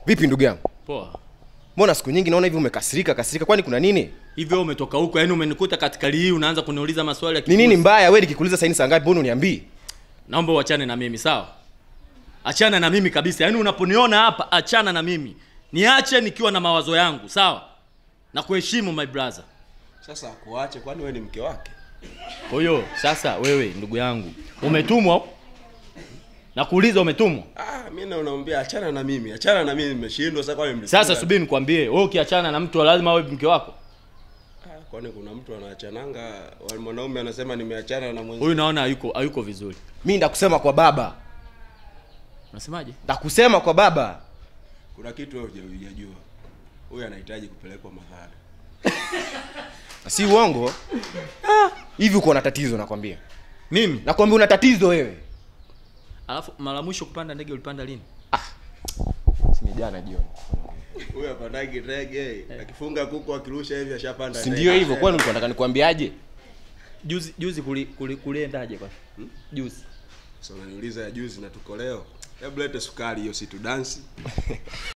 Vipi ndugu yangu? Poa. Mbona siku nyingi naona hivi umekasirika kwani kuna nini? Hivi wewe umetoka huko, yani umenikuta katika hii unaanza kuniuliza maswali ya Ni nini mbaya wewe nikikuuliza sasa saa ngapi mbona uniambii? Naomba uachane na mimi, sawa? Achana na mimi kabisa. Yaani unaponiona hapa achana na mimi. Niache nikiwa na mawazo yangu, sawa? Na kuheshimu my brother. Sasa akuache kwani wewe ni mke wake? Kwa hiyo sasa wewe ndugu yangu, umetumwa? Nakuuliza umetumwa? Mimi naomba achana na mimi. Achana na mimi nimeshindwa sasa kwani mlifunga. Sasa subiri nikwambie, wewe ukiachana na mtu lazima awe mke wako? Kwani kuna mtu anaachananga wale mwanaume anasema nimeachana na mwenzi. Huyu naona hayuko vizuri. Mimi ndakusema kwa baba. Unasemaje? Ndakusema kwa baba. Kuna kitu wewe hujajua. Huyu anahitaji kupelekwa mahali. Si uongo? Hivi uko na tatizo nakwambia. Mimi? Nakwambia una tatizo wewe. Alafu mara mwisho kupanda ndege ulipanda lini? Si ni jana jioni. Huyu apandagi ndege, akifunga kuku akirusha hivi ashapanda ndege. Si ndio hivyo kwani ulikuwa unataka nikwambiaje? Juzi kuliendaje kwa? Juzi. Sasa unaniuliza ya juzi na tuko leo. Hebu lete sukari hiyo si tu dance.